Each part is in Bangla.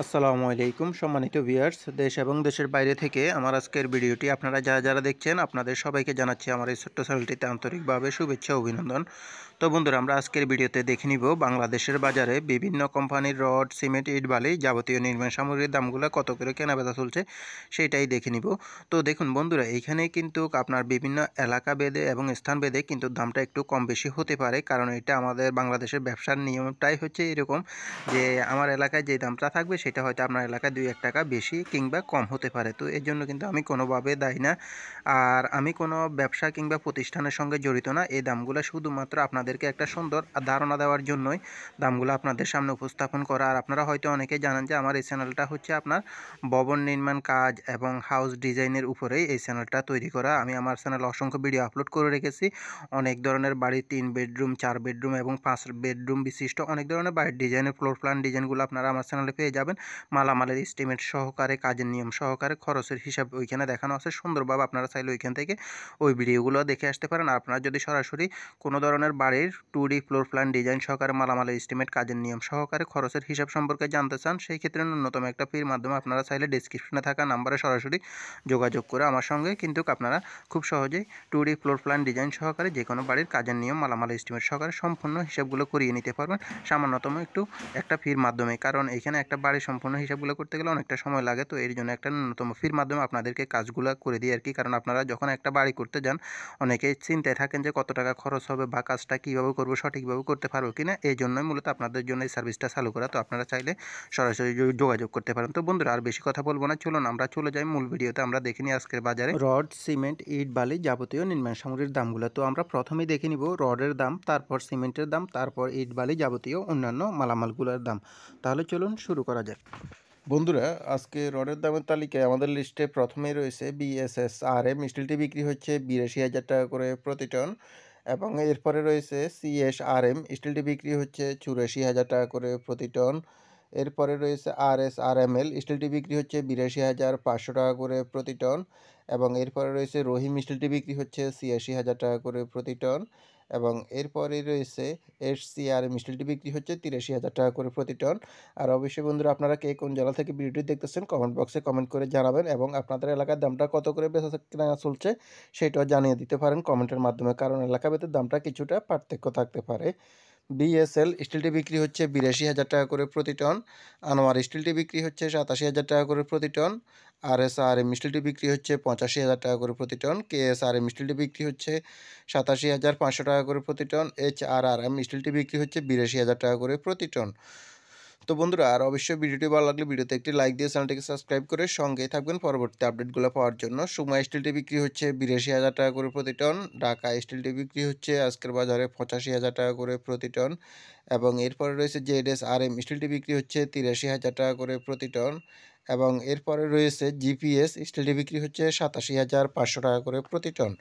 আসসালামু আলাইকুম সম্মানিত ভিউয়ার্স, দেশ এবং দেশের বাইরে থেকে আমার আজকের ভিডিওটি আপনারা যারা দেখছেন আপনাদের সবাইকে জানাচ্ছি আমার এই ছোট্ট চ্যানেলটিতে আন্তরিকভাবে শুভেচ্ছা অভিনন্দন। তো বন্ধুরা, আমরা আজকের ভিডিওতে দেখে নিব বাংলাদেশের বাজারে বিভিন্ন কোম্পানির রড, সিমেন্ট, ইট, বালি যাবতীয় নির্মাণ সামগ্রীর দামগুলো কত করে কেনাবেচা চলছে সেটাই দেখে নিব। তো দেখুন বন্ধুরা, এইখানে কিন্তু আপনার বিভিন্ন এলাকা ভেদে এবং স্থান ভেদে কিন্তু দামটা একটু কম বেশি হতে পারে, কারণ এটা আমাদের বাংলাদেশের ব্যবসার নিয়মটাই হচ্ছে এরকম যে আমার এলাকায় যে দামটা থাকবে সেটা হয়তো আপনার এলাকায় 2-1 টাকা বেশি কিংবা কম হতে পারে। তো এর জন্য কিন্তু আমি কোনোভাবে দায়ী না, আর আমি কোনো ব্যবসা কিংবা প্রতিষ্ঠানের সঙ্গে জড়িত না। এই দামগুলো শুধুমাত্র আপনাদেরকে একটা সুন্দর ধারণা দেওয়ার জন্যই দামগুলো আপনাদের সামনে উপস্থাপন করা। আর আপনারা হয়তো অনেকেই জানেন যে আমার এই চ্যানেলটা হচ্ছে আপনার ভবন নির্মাণ কাজ এবং হাউস ডিজাইনের উপরেই এই চ্যানেলটা তৈরি করা। আমি আমার চ্যানেলে অসংখ্য ভিডিও আপলোড করে রেখেছি। অনেক ধরনের বাড়ি, 3 বেডরুম, 4 বেডরুম এবং 5 বেডরুম বিশিষ্ট অনেক ধরনের বাড়ির ডিজাইনের ফ্লোর প্ল্যান ডিজাইনগুলো আপনারা আমার চ্যানেলে পেয়ে যাবেন। মালামালের এস্টিমেট সহকারে, কাজের নিয়ম সহকারে, খরচের হিসাব ওইখানে দেখানো আছে সুন্দরভাবে। আপনারা চাইলে ওইখান থেকে ওই ভিডিওগুলো দেখে আসতে পারেন। আর আপনারা যদি সরাসরি কোনো ধরনের বাড়ির 2D ফ্লোর প্ল্যান ডিজাইন সহকারে, মালামালের এস্টিমেট, কাজের নিয়ম সহকারে, খরচের হিসাব সম্পর্কে জানতে চান, সেই ক্ষেত্রে ন্যূনতম একটা ফির মাধ্যমে আপনারা চাইলে ডেসক্রিপশনে থাকা নাম্বারে সরাসরি যোগাযোগ করে আমার সঙ্গে কিন্তু আপনারা খুব সহজেই 2D ফ্লোর প্ল্যান ডিজাইন সহকারে যে কোনো বাড়ির কাজের নিয়ম, মালামাল এস্টিমেট সহকারে সম্পূর্ণ হিসাবগুলো করিয়ে নিতে পারবেন সামান্যতম একটা ফির মাধ্যমে। কারণ এখানে একটা বাড়ির সম্পূর্ণ হিসাবগুলো করতে গেলে অনেকটা সময় লাগে, তো এর জন্য একটা ন্যূনতম ফির মাধ্যমে আপনাদেরকে কাজগুলো করে দিই আর কি। কারণ আপনারা যখন একটা বাড়ি করতে যান অনেকেই চিন্তায় থাকেন যে কত টাকা খরচ হবে বা কাজটা কীভাবে করবো, সঠিকভাবে করতে পারবো কিনা। এই জন্যই মূলত আপনাদের জন্য এই সার্ভিসটা চালু করা। তো আপনারা চাইলে সরাসরি যোগাযোগ করতে পারেন। তো বন্ধুরা, আর বেশি কথা বলবো না, চলুন আমরা চলে যাই মূল ভিডিওতে। আমরা দেখে নিই আজকের বাজারে রড, সিমেন্ট, ইট, বালি যাবতীয় নির্মাণ সামগ্রীর দামগুলো। তো আমরা প্রথমেই দেখে নিব রডের দাম, তারপর সিমেন্টের দাম, তারপর ইট, বালি যাবতীয় অন্যান্য মালামালগুলোর দাম। তাহলে চলুন শুরু করা যাক। বন্ধুরা, আজকে রডের দামের তালিকায় আমাদের লিস্টে প্রথমেই রয়েছে BSSRM স্টিলটি বিক্রি হচ্ছে 82,000 টাকা করে প্রতি টন, এবং এরপরে রয়েছে CSRM স্টিলটি বিক্রি হচ্ছে 84,000 টাকা করে প্রতি টন। এরপরে রয়েছে RSRML স্টিলটি বিক্রি হচ্ছে 82,500 টাকা করে প্রতি টন, এবং এরপরে রয়েছে রহিম স্টিলটি বিক্রি হচ্ছে 86,000 টাকা করে প্রতি টন, এবং এরপরে রয়েছে SCRM স্টিলটি বিক্রি হচ্ছে 83,000 টাকা করে প্রতি টন। আর অবশ্যই বন্ধুরা, আপনারা কে কোন জেলা থেকে ভিডিওটি দেখতেছেন কমেন্ট বক্সে কমেন্ট করে জানাবেন, এবং আপনাদের এলাকার দামটা কত করে বেচা কেনা চলছে সেটাও জানিয়ে দিতে পারেন কমেন্টের মাধ্যমে, কারণ এলাকা ভেদে দামটা কিছুটা পার্থক্য থাকতে পারে। BSL স্টিলটি বিক্রি হচ্ছে 82,000 টাকা করে প্রতি টন, আনোয়ার স্টিলটি বিক্রি হচ্ছে 87,000 টাকা করে প্রতি টন, RSRM স্টিলটি বিক্রি হচ্ছে 85,000 টাকা করে প্রতি টন, KSRM স্টিলটি বিক্রি হচ্ছে 87,500 টাকা করে প্রতি টন, HRRM স্টিলটি বিক্রি হচ্ছে 82,000 টাকা করে প্রতি টন। তো বন্ধুরা, আর অবশ্যই ভিডিওটি ভালো লাগলে ভিডিওতে একটি লাইক দিয়ে চ্যানেলটিকে সাবস্ক্রাইব করে সঙ্গেই থাকবেন পরবর্তী আপডেটগুলো পাওয়ার জন্য। সুমা স্টিলটি বিক্রি হচ্ছে 82,000 টাকা করে প্রতি টন, ঢাকা স্টিলটি বিক্রি হচ্ছে আজকের বাজারে 85,000 টাকা করে প্রতি টন, এবং এরপরে রয়েছে ZSRM স্টিলটি বিক্রি হচ্ছে 83,000 টাকা করে প্রতি টন, এবং এরপরে রয়েছে GPS স্টিলটি বিক্রি হচ্ছে 87,500 টাকা করে প্রতি টন,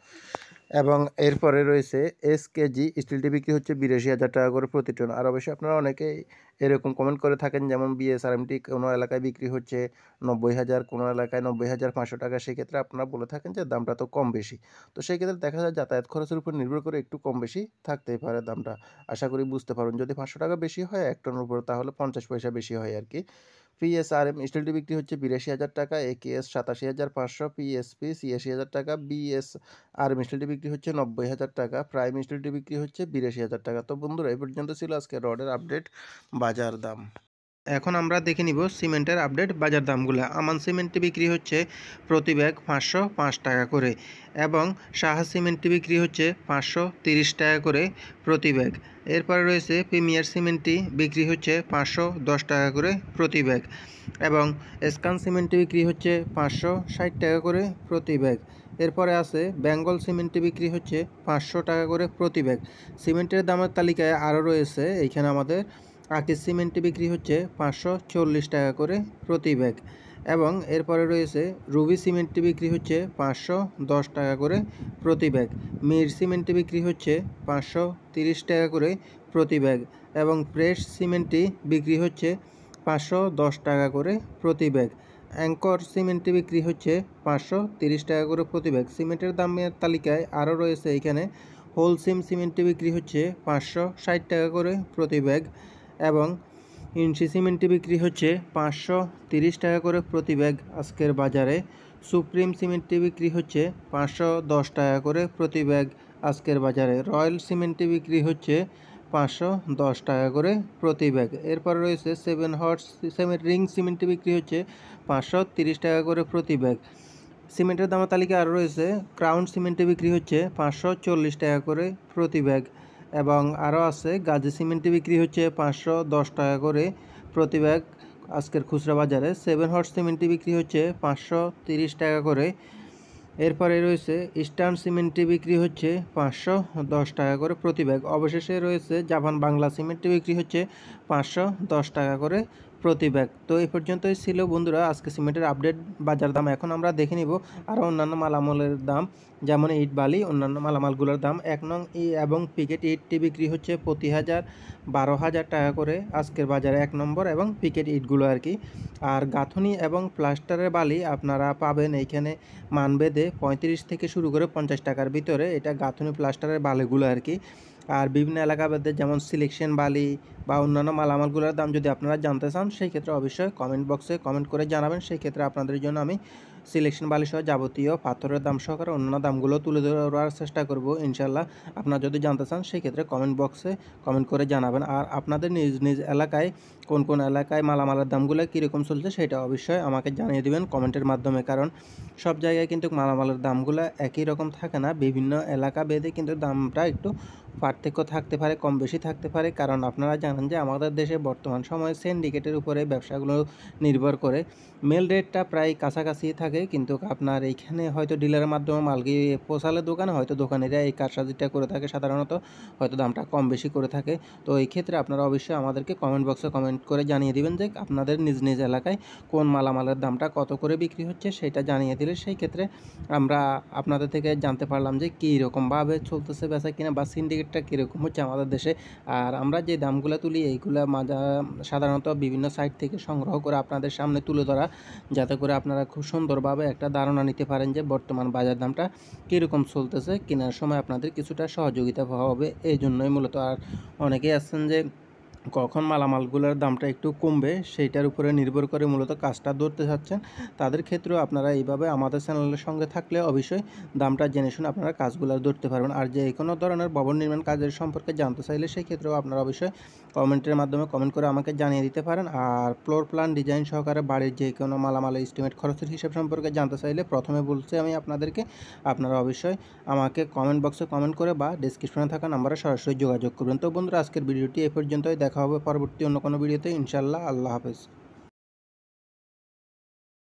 এবং এরপরে রয়েছে SKG স্টিলটি বিক্রি হচ্ছে 82,000 টাকা করে প্রতি টন। আর অবশ্যই আপনারা অনেকেই এরকম কমেন্ট করে থাকেন, যেমন BSRMটি কোনো এলাকায় বিক্রি হচ্ছে 90,000, কোনো এলাকায় 90,500 টাকা। সেক্ষেত্রে আপনারা বলে থাকেন যে দামটা তো কম বেশি। তো সেই ক্ষেত্রে দেখা যায় যাতায়াত খরচের উপর নির্ভর করে একটু কম বেশি থাকতেই পারে দামটা। আশা করি বুঝতে পারুন, যদি 500 টাকা বেশি হয় 1 টনের উপর, তাহলে 50 পয়সা বেশি হয় আর কি। PSRM স্টিলটি বিক্রি হচ্ছে 82,000 টাকা, AKS 87,500, PSP 86,000 টাকা, BSRM স্টিলটি বিক্রি হচ্ছে 90,000 টাকা, প্রাইম স্টিলটি বিক্রি হচ্ছে 82,000 টাকা। তো বন্ধুরা, এই পর্যন্ত ছিল আজকে রডের আপডেট বাজার দাম। এখন আমরা দেখে নিব সিমেন্টের আপডেট বাজার দামগুলো। আমান সিমেন্টটি বিক্রি হচ্ছে প্রতি ব্যাগ 505 টাকা করে, এবং সাহা সিমেন্টটি বিক্রি হচ্ছে 530 টাকা করে প্রতি ব্যাগ। এরপরে রয়েছে প্রিমিয়ার সিমেন্টটি বিক্রি হচ্ছে 510 টাকা করে প্রতি ব্যাগ, এবং স্কান সিমেন্টটি বিক্রি হচ্ছে 560 টাকা করে প্রতি ব্যাগ। এরপরে আছে বেঙ্গল সিমেন্টটি বিক্রি হচ্ছে 500 টাকা করে প্রতি ব্যাগ। সিমেন্টের দামের তালিকায় আরও রয়েছে এইখানে আমাদের আকিজ সিমেন্টটি বিক্রি হচ্ছে 540 টাকা করে প্রতি ব্যাগ, এবং এরপরে রয়েছে রুবি সিমেন্টটি বিক্রি হচ্ছে 510 টাকা করে প্রতি ব্যাগ। মির সিমেন্টটি বিক্রি হচ্ছে 530 টাকা করে প্রতি ব্যাগ, এবং ফ্রেশ সিমেন্টটি বিক্রি হচ্ছে 510 টাকা করে প্রতি ব্যাগ। অ্যাঙ্কর সিমেন্টটি বিক্রি হচ্ছে 530 টাকা করে প্রতি ব্যাগ। সিমেন্টের দামের তালিকায় আরও রয়েছে এইখানে হোলসিম সিমেন্টটি বিক্রি হচ্ছে 560 টাকা করে প্রতি ব্যাগ, এবং ইঞ্চি সিমেন্টটি বিক্রি হচ্ছে 530 টাকা করে প্রতি ব্যাগ আজকের বাজারে। সুপ্রিম সিমেন্টটি বিক্রি হচ্ছে 510 টাকা করে প্রতি ব্যাগ আজকের বাজারে। রয়্যাল সিমেন্টটি বিক্রি হচ্ছে 510 টাকা করে প্রতি ব্যাগ। এরপর রয়েছে 7 হর্স সিমেন্ট রিং সিমেন্টটি বিক্রি হচ্ছে 530 টাকা করে প্রতি ব্যাগ। সিমেন্টের দামের তালিকা আরও রয়েছে ক্রাউন সিমেন্টে বিক্রি হচ্ছে 540 টাকা করে প্রতি ব্যাগ এবং আরও আছে গাজী সিমেন্টে বিক্রি হচ্ছে 510 টাকা করে প্রতি ব্যাগ আজকের খুচরা বাজারে। 7 হর্স সিমেন্টটি বিক্রি হচ্ছে 530 টাকা করে। এরপরে রয়েছে ইস্টার্ন সিমেন্টটি বিক্রি হচ্ছে 510 টাকা করে প্রতি ব্যাগ। অবশেষে রয়েছে জাপান বাংলা সিমেন্টটি বিক্রি হচ্ছে 510 টাকা করে প্রতি ব্যাগ। তো এই পর্যন্তই ছিল বন্ধুরা আজকে সিমেন্টের আপডেট বাজার দাম। এখন আমরা দেখে নিব আরও অন্যান্য মালামালের দাম, যেমন ইট বালি অন্যান্য মালামালগুলোর দাম। 1 নং এবং পিকেট ইটটি বিক্রি হচ্ছে প্রতি 12,000 টাকা করে আজকের বাজারে 1 নম্বর এবং পিকেট ইটগুলো আর কি। আর গাঁথনি এবং প্লাস্টারের বালি আপনারা পাবেন এইখানে মানবেদে 35 থেকে শুরু করে 50 টাকার ভিতরে, এটা গাঁথনি প্লাস্টারের বালিগুলো আর কি। আর বিভিন্ন এলাকাভেদে যেমন সিলেকশন বালি বা অন্যান্য মালামালগুলোর দাম যদি আপনারা জানতে চান সেই ক্ষেত্রে অবশ্যই কমেন্ট বক্সে কমেন্ট করে জানাবেন। সেই ক্ষেত্রে আপনাদের জন্য আমি সিলেকশন বালি সহ যাবতীয় পাথরের দাম সহকারে অন্যান্য দামগুলো তুলে ধরার চেষ্টা করব ইনশাল্লাহ। আপনারা যদি জানতে চান সেই ক্ষেত্রে কমেন্ট বক্সে কমেন্ট করে জানাবেন। আর আপনাদের নিজ নিজ এলাকায় কোন কোন এলাকায় মালামালের দামগুলো কীরকম চলছে সেটা অবশ্যই আমাকে জানিয়ে দেবেন কমেন্টের মাধ্যমে, কারণ সব জায়গায় কিন্তু মালামালের দামগুলো একই রকম থাকে না, বিভিন্ন এলাকা ভেদে কিন্তু দামটা একটু পার্থক্য থাকতে পারে, কম বেশি থাকতে পারে। কারণ আপনারা জানেন যে আমাদের দেশে বর্তমান সময়ে সিন্ডিকেটের উপরে ব্যবসাগুলো নির্ভর করে। মেল রেটটা প্রায় কাছাকাছি থাকে, কিন্তু আপনার এইখানে হয়তো ডিলারের মাধ্যমে মাল গিয়ে পৌঁছালে দোকানে হয়তো দোকানিরা এই কারসাজিটা করে থাকে, সাধারণত হয়তো দামটা কম বেশি করে থাকে। তো এই ক্ষেত্রে আপনারা অবশ্যই আমাদেরকে কমেন্ট বক্সে কমেন্ট করে জানিয়ে দিবেন যে আপনাদের নিজ নিজ এলাকায় কোন মালামালের দামটা কত করে বিক্রি হচ্ছে সেটা জানিয়ে দিলে সেই ক্ষেত্রে আমরা আপনাদের থেকে জানতে পারলাম যে কী রকমভাবে চলতেছে বেচা কিনা বা সিন্ডিকেটটা কীরকম হচ্ছে আমাদের দেশে। আর আমরা যে দামগুলো তুলি এইগুলো সাধারণত বিভিন্ন সাইট থেকে সংগ্রহ করে আপনাদের সামনে তুলে ধরা, যাতে করে আপনারা খুব সুন্দরভাবে একটা ধারণা নিতে পারেন যে বর্তমান বাজার দামটা কীরকম চলতেছে, কেনার সময় আপনাদের কিছুটা সহযোগিতা হবে এই জন্যই মূলত। আর অনেকেই আছেন যে কখন মালামালগুলোর দামটা একটু কমবে সেইটার উপরে নির্ভর করে মূলত কাজটা ধরতে চাচ্ছেন, তাদের ক্ষেত্রেও আপনারা এইভাবে আমাদের চ্যানেলের সঙ্গে থাকলে অবশ্যই দামটা জেনে শুনে আপনারা কাজগুলো ধরতে পারবেন। আর যে কোনো ধরনের ভবন নির্মাণ কাজের সম্পর্কে জানতে চাইলে সেই ক্ষেত্রেও আপনারা অবশ্যই কমেন্টের মাধ্যমে কমেন্ট করে আমাকে জানিয়ে দিতে পারেন। আর ফ্লোর প্ল্যান ডিজাইন সহকারে বাড়ির যে কোনো মালামালের এস্টিমেট খরচের হিসাব সম্পর্কে জানতে চাইলে প্রথমে বলছি আমি আপনাদেরকে, আপনারা অবশ্যই আমাকে কমেন্ট বক্সে কমেন্ট করে বা ডেসক্রিপশনে থাকা নাম্বারে সরাসরি যোগাযোগ করবেন। তো বন্ধুরা আজকের ভিডিওটি এই পর্যন্তই, দেখা হবে পরবর্তী অন্য কোনো ভিডিওতে ইনশাআল্লাহ। আল্লাহ হাফেজ।